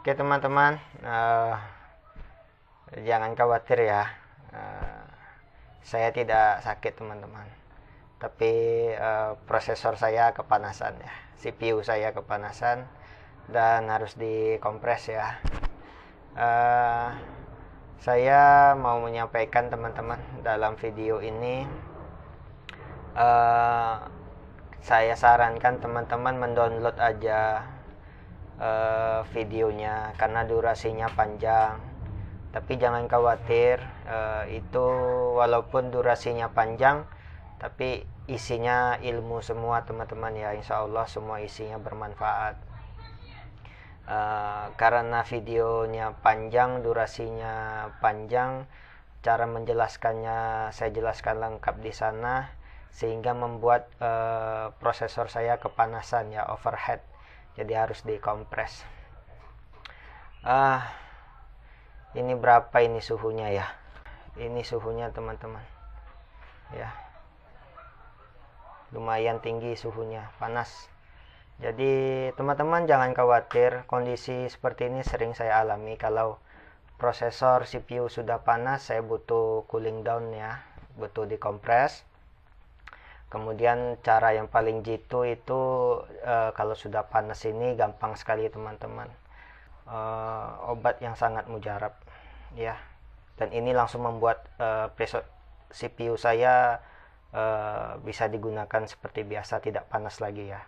Oke teman-teman, jangan khawatir ya. Eh, saya tidak sakit teman-teman, tapi prosesor saya kepanasan ya, CPU saya kepanasan dan harus dikompres ya. Eh, saya mau menyampaikan teman-teman dalam video ini, eh, saya sarankan teman-teman mendownload aja videonya karena durasinya panjang. Tapi jangan khawatir, itu walaupun durasinya panjang tapi isinya ilmu semua teman-teman ya. Insya Allah semua isinya bermanfaat. Karena videonya panjang, durasinya panjang, cara menjelaskannya saya jelaskan lengkap di sana, sehingga membuat prosesor saya kepanasan ya, overheat, jadi harus dikompres. Ini berapa ini suhunya ya? Ini suhunya teman-teman ya, lumayan tinggi suhunya, panas. Jadi teman-teman jangan khawatir, kondisi seperti ini sering saya alami. Kalau prosesor CPU sudah panas, saya butuh cooling down ya, butuh dikompres. Kemudian cara yang paling jitu itu kalau sudah panas ini gampang sekali teman-teman, obat yang sangat mujarab ya. Dan ini langsung membuat CPU saya bisa digunakan seperti biasa, tidak panas lagi ya.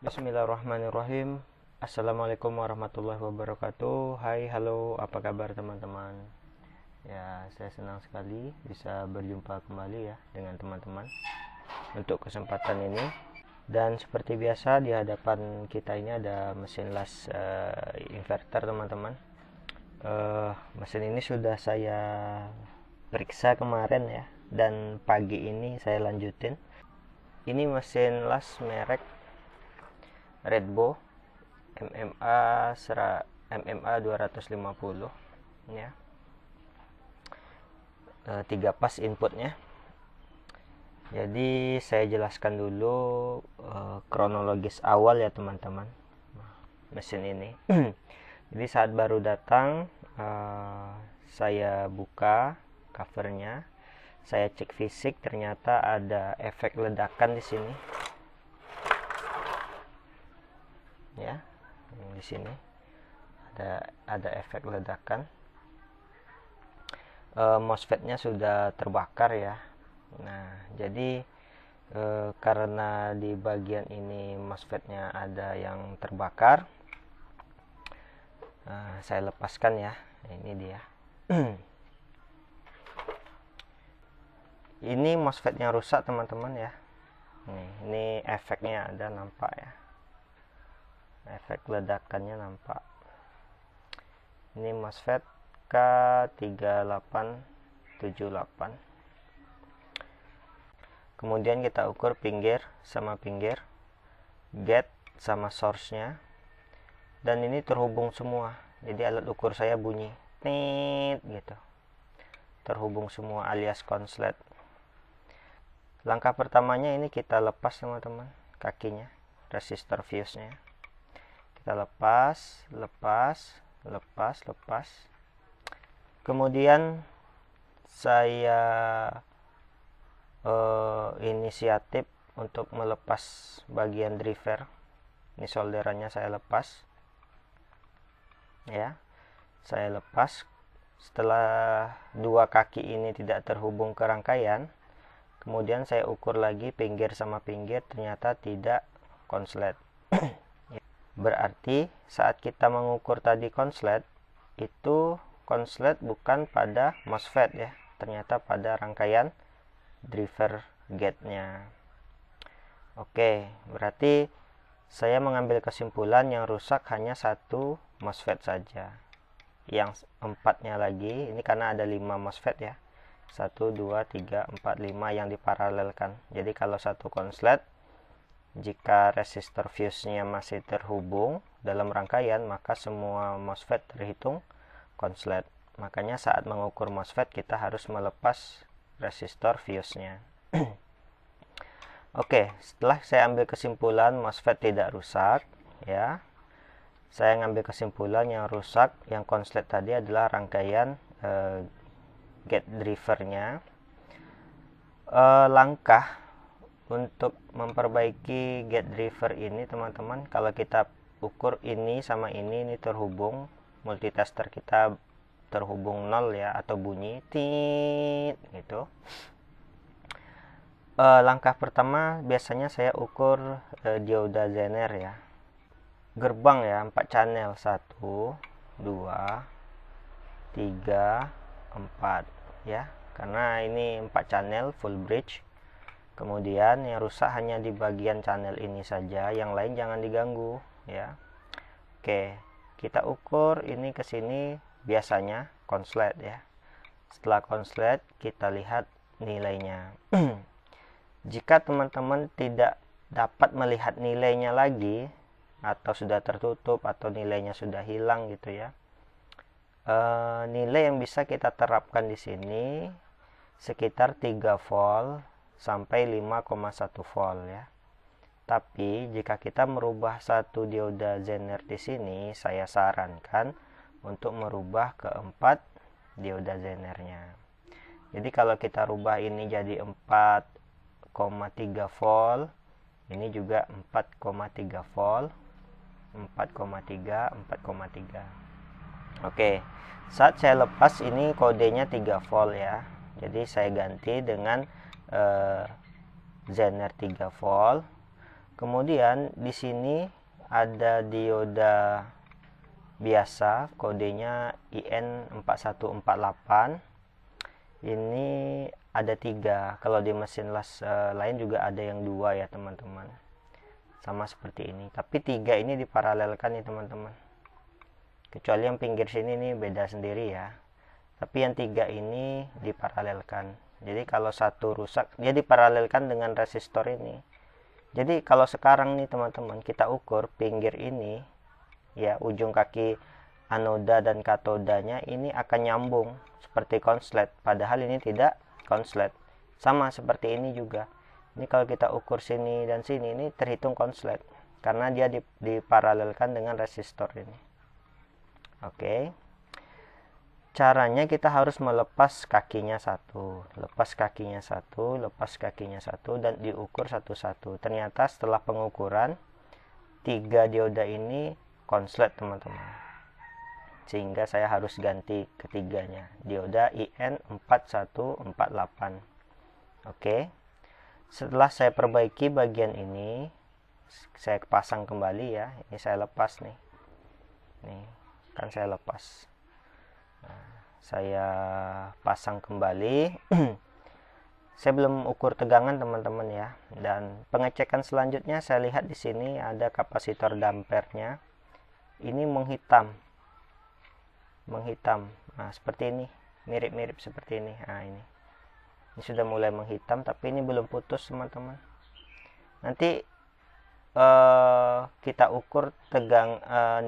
Bismillahirrahmanirrahim. Assalamualaikum warahmatullahi wabarakatuh. Hai, halo, apa kabar teman-teman? Ya, saya senang sekali bisa berjumpa kembali ya dengan teman-teman untuk kesempatan ini. Dan seperti biasa di hadapan kita ini ada mesin las inverter teman-teman. Mesin ini sudah saya periksa kemarin ya, dan pagi ini saya lanjutin. Ini mesin las merek Redbo MMA 250 ya. 3 pas inputnya. Jadi saya jelaskan dulu kronologis awal ya teman-teman, mesin ini. Jadi saat baru datang, saya buka covernya, saya cek fisik, ternyata ada efek ledakan di sini ya. Di sini ada efek ledakan. MOSFET-nya sudah terbakar ya. Nah, jadi karena di bagian ini MOSFET-nya ada yang terbakar, saya lepaskan ya. Ini dia. Ini MOSFET-nya rusak teman-teman ya. Ini efeknya ada, nampak ya. Efek ledakannya nampak. Ini MOSFET K3878. Kemudian kita ukur pinggir sama pinggir, gate sama source-nya, dan ini terhubung semua. Jadi alat ukur saya bunyi tit gitu, terhubung semua alias konslet. Langkah pertamanya ini kita lepas teman-teman kakinya, resistor fuse-nya. Kita lepas. Kemudian saya inisiatif untuk melepas bagian driver. Ini solderannya saya lepas ya. Saya lepas. Setelah dua kaki ini tidak terhubung ke rangkaian, kemudian saya ukur lagi pinggir sama pinggir, ternyata tidak konslet. Berarti saat kita mengukur tadi konslet, itu konslet bukan pada MOSFET ya, ternyata pada rangkaian driver gate-nya. Oke, berarti saya mengambil kesimpulan yang rusak hanya satu MOSFET saja. Yang empatnya lagi, ini karena ada 5 MOSFET ya, 1, 2, 3, 4, 5 yang diparalelkan. Jadi kalau satu konslet, jika resistor fuse-nya masih terhubung dalam rangkaian, maka semua MOSFET terhitung konslet. Makanya saat mengukur MOSFET kita harus melepas resistor fuse-nya. Oke, setelah saya ambil kesimpulan MOSFET tidak rusak, ya, saya ngambil kesimpulan yang rusak, yang konslet tadi adalah rangkaian gate drivernya. Langkah untuk memperbaiki gate driver ini, teman-teman, kalau kita ukur ini sama ini terhubung, multitester kita terhubung 0 ya, atau bunyi tit gitu. Langkah pertama biasanya saya ukur dioda Zener ya, gerbang ya, 4 channel, 1 2 3 4 ya, karena ini 4 channel full bridge. Kemudian yang rusak hanya di bagian channel ini saja, yang lain jangan diganggu ya. Oke, kita ukur ini ke sini, biasanya konslet ya. Setelah konslet kita lihat nilainya. Jika teman-teman tidak dapat melihat nilainya lagi, atau sudah tertutup, atau nilainya sudah hilang gitu ya, nilai yang bisa kita terapkan di sini sekitar 3 volt sampai 5,1 volt ya. Tapi jika kita merubah satu dioda Zener di sini, saya sarankan untuk merubah ke 4 dioda Zenernya. Jadi kalau kita rubah ini jadi 4,3 volt, ini juga 4,3 volt, 4,3, 4,3. Oke, saat saya lepas ini kodenya 3 volt ya, jadi saya ganti dengan Zener 3 volt. Kemudian di sini ada dioda biasa, kodenya IN4148. Ini ada 3, kalau di mesin las lain juga ada yang 2 ya teman-teman, sama seperti ini. Tapi 3 ini diparalelkan nih teman-teman, kecuali yang pinggir sini nih beda sendiri ya. Tapi yang 3 ini diparalelkan, jadi kalau satu rusak dia diparalelkan dengan resistor ini. Jadi kalau sekarang nih teman-teman kita ukur pinggir ini ya, ujung kaki anoda dan katodanya ini akan nyambung seperti konslet, padahal ini tidak konslet. Sama seperti ini juga, ini kalau kita ukur sini dan sini, ini terhitung konslet karena dia diparalelkan dengan resistor ini. Oke, caranya kita harus melepas kakinya satu, lepas kakinya satu, lepas kakinya satu, dan diukur satu-satu. Ternyata setelah pengukuran 3 dioda ini konslet teman-teman, sehingga saya harus ganti ketiganya, dioda IN4148. Oke, setelah saya perbaiki bagian ini, saya pasang kembali ya. Ini saya lepas nih, kan saya lepas. Nah, saya pasang kembali. Saya belum ukur tegangan teman-teman ya. Dan pengecekan selanjutnya saya lihat di sini ada kapasitor dampernya. Ini menghitam. Nah, seperti ini, mirip-mirip seperti ini. Nah, ini sudah mulai menghitam, tapi ini belum putus teman-teman. Nanti kita ukur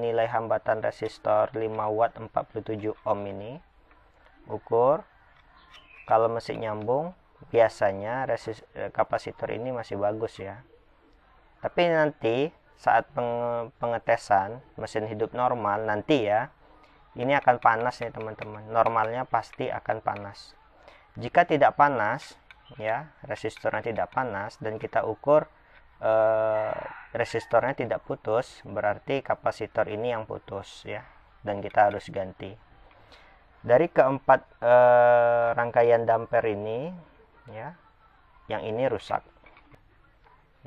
nilai hambatan resistor 5 watt 47 ohm ini. Ukur, kalau masih nyambung, biasanya kapasitor ini masih bagus ya. Tapi nanti saat pengetesan mesin hidup normal nanti ya, ini akan panas nih teman-teman. Normalnya pasti akan panas. Jika tidak panas ya, resistornya tidak panas, dan kita ukur resistornya tidak putus, berarti kapasitor ini yang putus ya, dan kita harus ganti. Dari keempat rangkaian damper ini ya, yang ini rusak,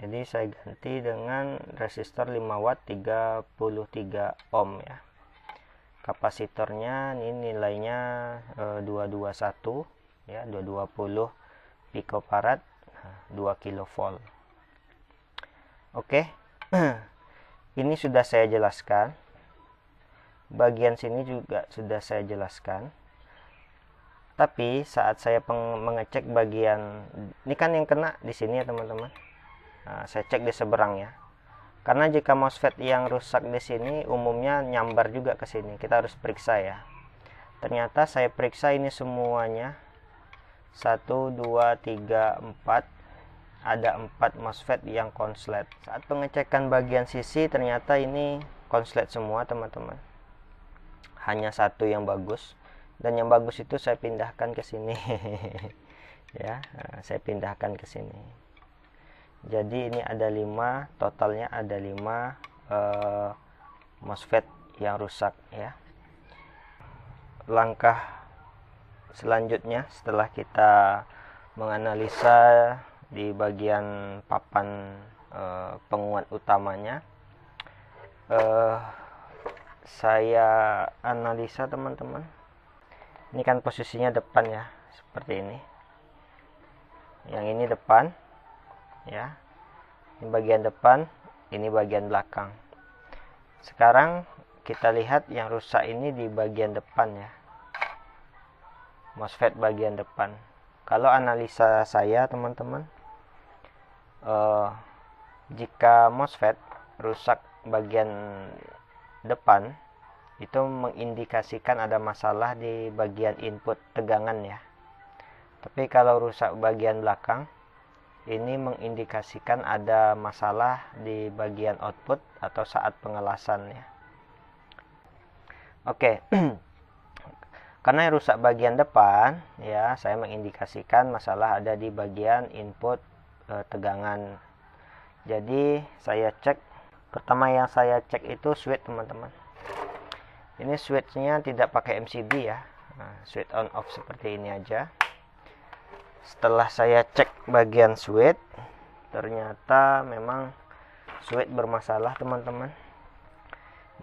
jadi saya ganti dengan resistor 5 watt 33 ohm ya. Kapasitornya ini nilainya 221 ya, 220 picofarad, 2 kilovolt. Oke. Ini sudah saya jelaskan. Bagian sini juga sudah saya jelaskan. Tapi saat saya mengecek bagian ini, kan yang kena di sini ya teman-teman. Nah, saya cek di seberang ya. Karena jika MOSFET yang rusak di sini umumnya nyambar juga ke sini, kita harus periksa ya. Ternyata saya periksa ini semuanya 1, 2, 3, 4 ada 4 MOSFET yang konslet. Saat pengecekan bagian sisi ternyata ini konslet semua teman-teman, hanya satu yang bagus, dan yang bagus itu saya pindahkan ke sini. Ya, saya pindahkan ke sini. Jadi ini ada 5, totalnya ada 5 MOSFET yang rusak ya. Langkah selanjutnya setelah kita menganalisa di bagian papan penguat utamanya, saya analisa teman-teman. Ini kan posisinya depan ya, seperti ini. Yang ini depan ya, ini bagian depan, ini bagian belakang. Sekarang kita lihat yang rusak ini di bagian depan ya, MOSFET bagian depan. Kalau analisa saya teman-teman, jika MOSFET rusak bagian depan, itu mengindikasikan ada masalah di bagian input tegangan ya. Tapi kalau rusak bagian belakang, ini mengindikasikan ada masalah di bagian output atau saat pengelasan ya. Oke. Karena rusak bagian depan ya, saya mengindikasikan masalah ada di bagian input tegangan. Jadi saya cek, pertama yang saya cek itu switch teman-teman. Ini switchnya tidak pakai MCB ya, switch on off seperti ini aja. Setelah saya cek bagian switch, ternyata memang switch bermasalah teman-teman.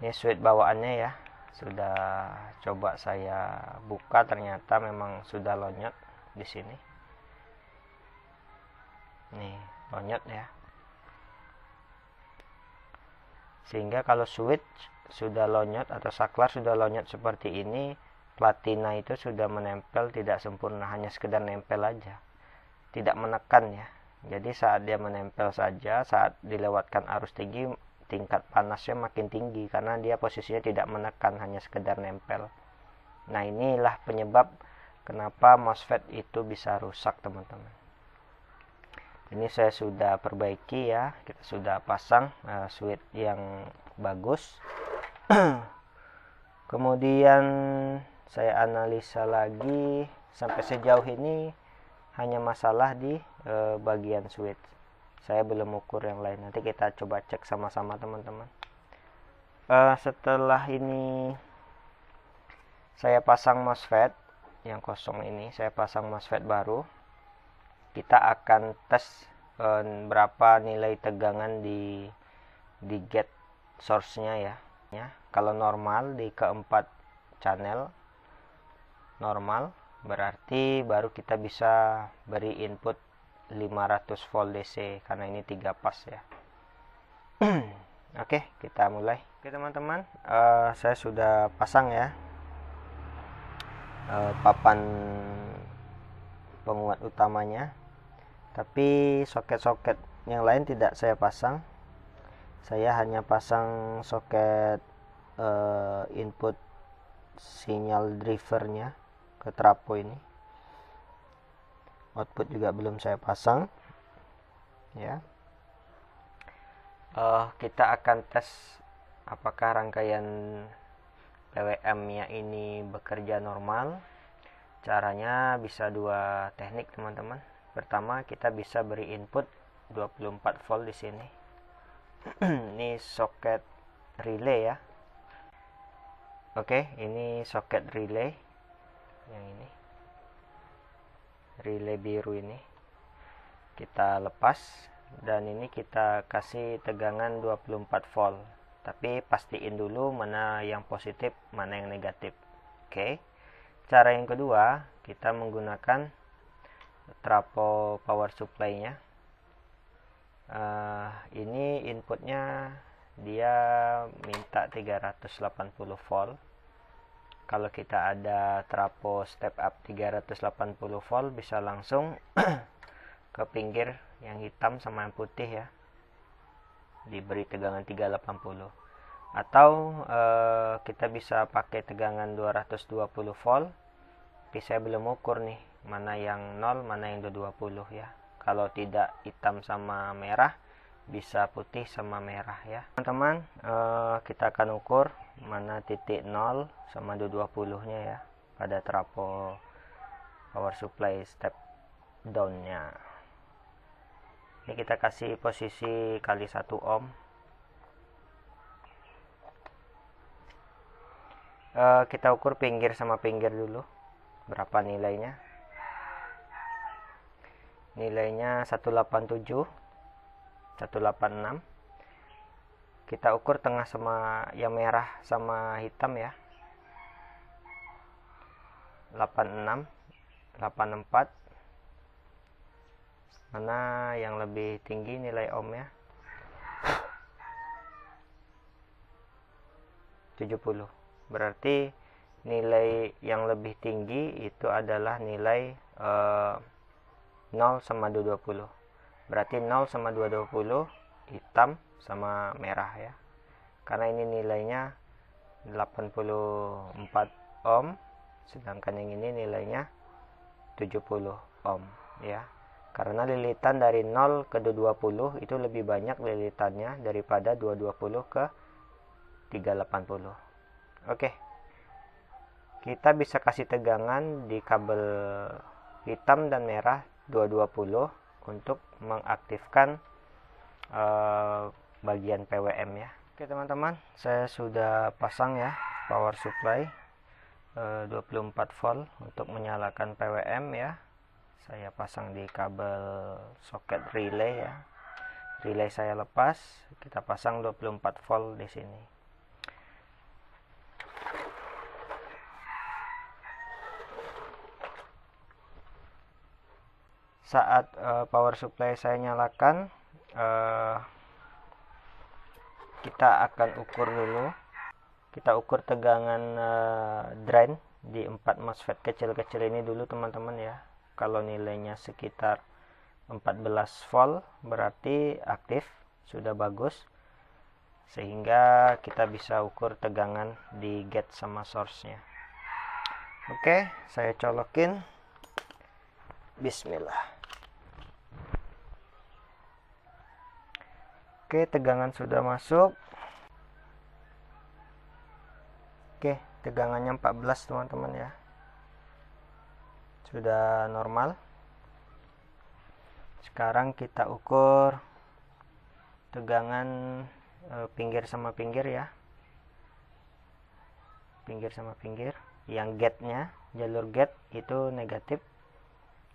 Ini switch bawaannya ya, sudah coba saya buka, ternyata memang sudah lonyot di sini. Nih, lonyot ya. Sehingga kalau switch sudah lonyot atau saklar sudah lonyot seperti ini, platina itu sudah menempel tidak sempurna, hanya sekedar nempel aja, tidak menekan ya. Jadi saat dia menempel saja, saat dilewatkan arus tinggi, tingkat panasnya makin tinggi karena dia posisinya tidak menekan, hanya sekedar nempel. Nah, inilah penyebab kenapa MOSFET itu bisa rusak teman-teman. Ini saya sudah perbaiki ya, kita sudah pasang switch yang bagus. Kemudian saya analisa lagi, sampai sejauh ini hanya masalah di bagian switch. Saya belum ukur yang lain, nanti kita coba cek sama-sama teman-teman. Setelah ini saya pasang MOSFET yang kosong ini, saya pasang MOSFET baru. Kita akan tes berapa nilai tegangan di gate source-nya ya. Kalau normal di keempat channel normal, berarti baru kita bisa beri input 500 volt DC karena ini 3 pas ya. Oke, kita mulai. Oke teman-teman, saya sudah pasang ya papan penguat utamanya, tapi soket-soket yang lain tidak saya pasang. Saya hanya pasang soket input sinyal drivernya ke trafo ini. Output juga belum saya pasang ya. Kita akan tes apakah rangkaian PWM nya ini bekerja normal. Caranya bisa dua teknik teman-teman. Pertama, kita bisa beri input 24 volt di sini. Ini soket relay ya. Oke, ini soket relay yang ini, relay biru ini kita lepas, dan ini kita kasih tegangan 24 volt, tapi pastiin dulu mana yang positif mana yang negatif. Oke, cara yang kedua, kita menggunakan trafo power supply nya. Ini inputnya dia minta 380 volt. Kalau kita ada trafo step up 380 volt, bisa langsung ke pinggir yang hitam sama yang putih ya, diberi tegangan 380. Atau kita bisa pakai tegangan 220 volt, tapi saya belum ukur nih mana yang 0 mana yang 220 ya. Kalau tidak hitam sama merah, bisa putih sama merah ya teman-teman. Kita akan ukur mana titik 0 sama 220 nya ya pada trafo power supply step down nya. Ini kita kasih posisi kali 1 ohm. Kita ukur pinggir sama pinggir dulu, berapa nilainya. Nilainya 187, 186. Kita ukur tengah sama yang merah sama hitam ya, 86, 84. Mana yang lebih tinggi nilai ohmnya? 70. Berarti nilai yang lebih tinggi itu adalah nilai 0 sama 220. Berarti 0 sama 220 hitam sama merah ya. Karena ini nilainya 84 ohm, sedangkan yang ini nilainya 70 ohm ya. Karena lilitan dari 0 ke 220 itu lebih banyak lilitannya daripada 220 ke 380. Oke. Kita bisa kasih tegangan di kabel hitam dan merah 220 untuk mengaktifkan bagian PWM ya. Oke teman-teman, saya sudah pasang ya power supply 24 volt untuk menyalakan PWM ya. Saya pasang di kabel soket relay ya. Relay saya lepas, kita pasang 24 volt di sini. Saat power supply saya nyalakan, kita akan ukur dulu. Kita ukur tegangan drain di 4 MOSFET kecil-kecil ini dulu teman-teman ya. Kalau nilainya sekitar 14 volt berarti aktif, sudah bagus. Sehingga kita bisa ukur tegangan di gate sama source-nya. Oke, saya colokin. Bismillah. Oke, tegangan sudah masuk. Oke, tegangannya 14 teman-teman ya. Sudah normal. Sekarang kita ukur tegangan pinggir sama pinggir ya. Pinggir sama pinggir. Yang gate-nya, jalur gate itu negatif.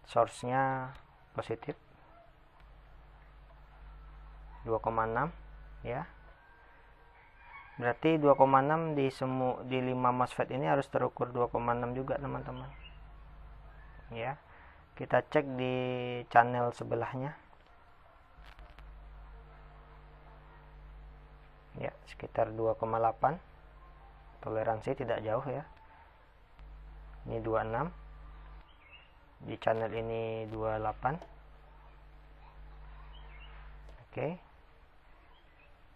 Source-nya positif. 2,6 ya. Berarti 2,6 di 5 MOSFET ini harus terukur 2,6 juga teman-teman. Ya. Kita cek di channel sebelahnya. Ya, sekitar 2,8. Toleransi tidak jauh ya. Ini 26. Di channel ini 28. Oke.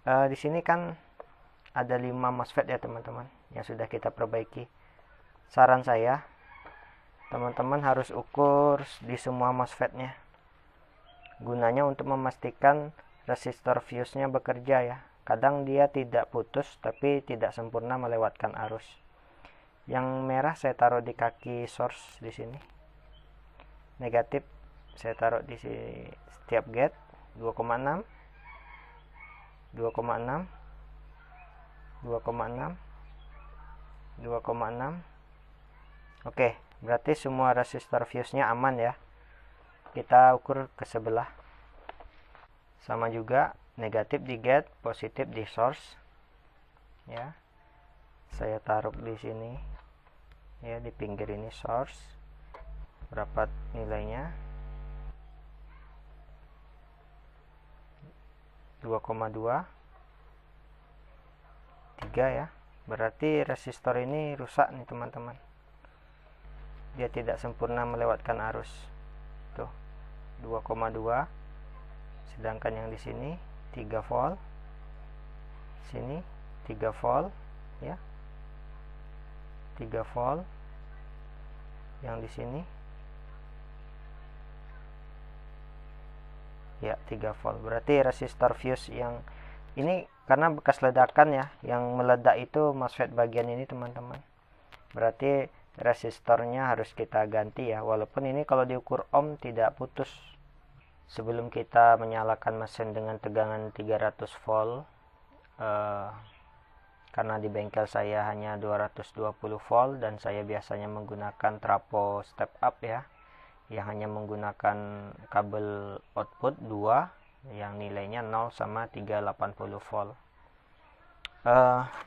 Di sini kan ada 5 MOSFET ya teman-teman yang sudah kita perbaiki. Saran saya, teman-teman harus ukur di semua MOSFET-nya. Gunanya untuk memastikan resistor fuse-nya bekerja ya. Kadang dia tidak putus tapi tidak sempurna melewatkan arus. Yang merah saya taruh di kaki source di sini. Negatif saya taruh di setiap gate 2,6, 2,6, 2,6, 2,6. Oke, berarti semua resistor fuse-nya aman ya. Kita ukur ke sebelah. Sama juga, negatif di gate, positif di source. Ya. Saya taruh di sini. Ya, di pinggir ini source. Berapa nilainya? 2,2, 3 ya. Berarti resistor ini rusak nih teman-teman. Dia tidak sempurna melewatkan arus. Tuh, 2,2. Sedangkan yang di sini 3 volt. Sini 3 volt ya. 3 volt. Yang di sini Ya, 3 volt. Berarti resistor fuse yang ini karena bekas ledakan ya, yang meledak itu MOSFET bagian ini teman-teman. Berarti resistornya harus kita ganti ya, walaupun ini kalau diukur ohm tidak putus. Sebelum kita menyalakan mesin dengan tegangan 300 volt, karena di bengkel saya hanya 220 volt dan saya biasanya menggunakan trafo step up ya, yang hanya menggunakan kabel output 2 yang nilainya 0 sama 380 volt.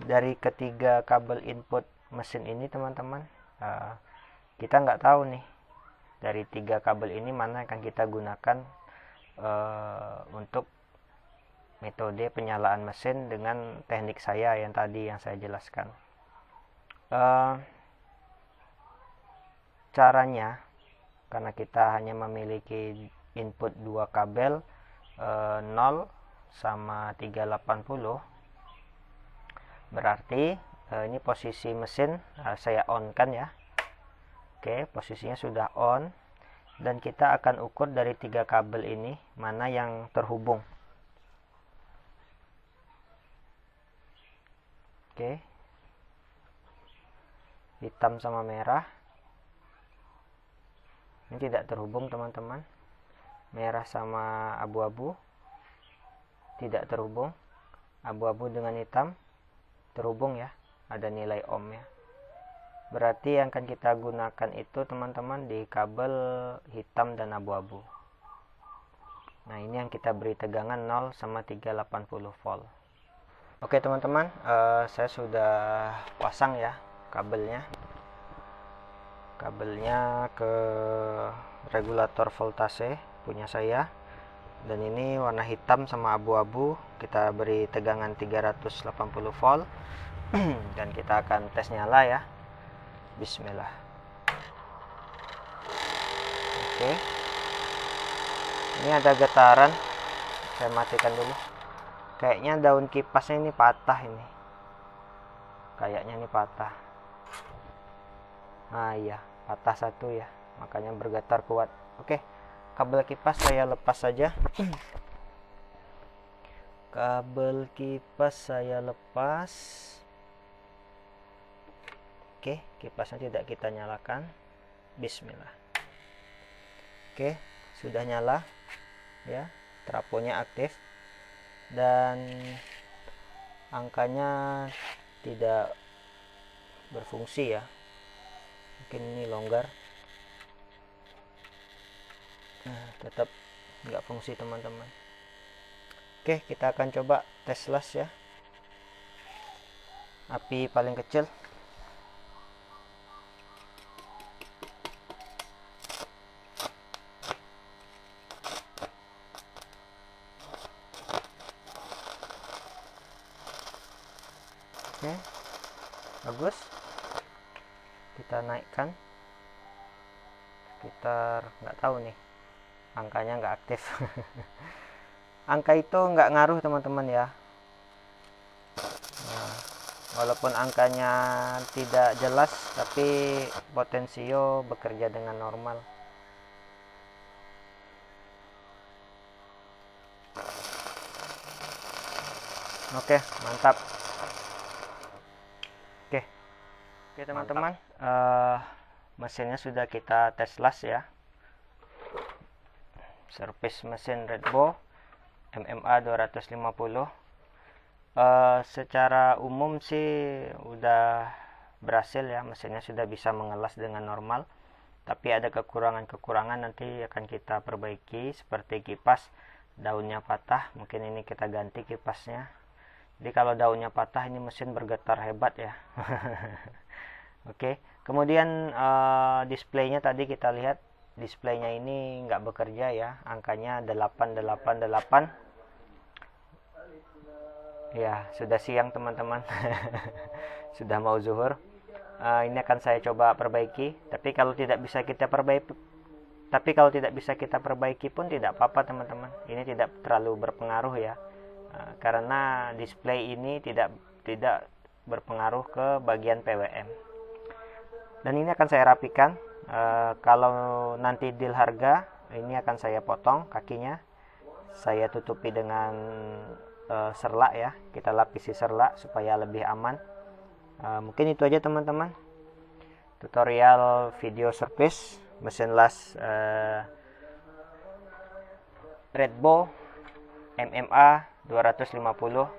Dari ketiga kabel input mesin ini teman-teman, kita nggak tahu nih dari 3 kabel ini mana akan kita gunakan untuk metode penyalaan mesin dengan teknik saya yang tadi yang saya jelaskan. Caranya, karena kita hanya memiliki input 2 kabel 0 sama 380, berarti ini posisi mesin saya on kan ya. Oke, posisinya sudah on, dan kita akan ukur dari 3 kabel ini mana yang terhubung. Oke, hitam sama merah ini tidak terhubung teman-teman. Merah sama abu-abu tidak terhubung. Abu-abu dengan hitam terhubung ya, ada nilai ohm ya. Berarti yang akan kita gunakan itu teman-teman di kabel hitam dan abu-abu. Nah, ini yang kita beri tegangan 0 sama 380 volt. Oke teman-teman, saya sudah pasang ya kabelnya ke regulator voltase punya saya, dan ini warna hitam sama abu-abu. Kita beri tegangan 380 volt dan kita akan tes nyala ya. Bismillah. Oke, ini ada getaran, saya matikan dulu. Kayaknya daun kipasnya ini patah ini, kayaknya ini patah. Nah iya, patah satu ya, makanya bergetar kuat. Oke, kabel kipas saya lepas saja. Kabel kipas saya lepas. Oke, kipasnya tidak kita nyalakan. Bismillah. Oke, sudah nyala ya, trafonya aktif dan angkanya tidak berfungsi ya, mungkin ini longgar. Nah, tetap nggak fungsi teman-teman. Oke, kita akan coba tes las ya, api paling kecil. Oke, bagus. Kita naikkan sekitar, nggak tahu nih, angkanya nggak aktif. Angka itu nggak ngaruh teman-teman ya. Nah, walaupun angkanya tidak jelas, tapi potensio bekerja dengan normal. Oke, mantap. Oke teman-teman, mesinnya sudah kita tes las ya. Servis mesin Redbo MMA 250. Secara umum sih udah berhasil ya, mesinnya sudah bisa mengelas dengan normal. Tapi ada kekurangan-kekurangan, nanti akan kita perbaiki, seperti kipas daunnya patah, mungkin ini kita ganti kipasnya. Jadi kalau daunnya patah ini mesin bergetar hebat ya. Oke, kemudian displaynya tadi kita lihat, displaynya ini nggak bekerja ya, angkanya 888. Ya, sudah siang teman-teman. Sudah mau zuhur. Ini akan saya coba perbaiki, tapi kalau tidak bisa kita perbaiki pun tidak apa-apa teman-teman. Ini tidak terlalu berpengaruh ya. Karena display ini tidak berpengaruh ke bagian PWM. Dan ini akan saya rapikan. Kalau nanti deal harga, ini akan saya potong kakinya, saya tutupi dengan serlak ya, kita lapisi serlak supaya lebih aman. Mungkin itu aja teman-teman, tutorial video service mesin las Redbow MMA 250,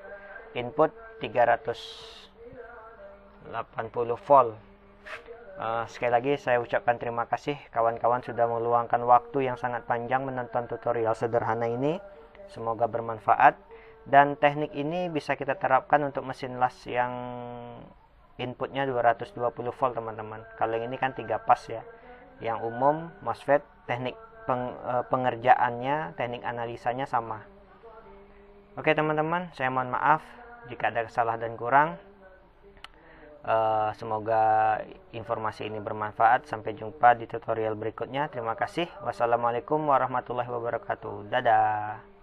input 380 volt. Sekali lagi saya ucapkan terima kasih kawan-kawan sudah meluangkan waktu yang sangat panjang menonton tutorial sederhana ini. Semoga bermanfaat, dan teknik ini bisa kita terapkan untuk mesin las yang inputnya 220 volt teman-teman. Kalau yang ini kan 3 pas ya, yang umum MOSFET, teknik pengerjaannya, teknik analisanya sama. Oke teman-teman, saya mohon maaf jika ada kesalahan dan kurang. Semoga informasi ini bermanfaat. Sampai jumpa di tutorial berikutnya. Terima kasih. Wassalamualaikum warahmatullahi wabarakatuh. Dadah.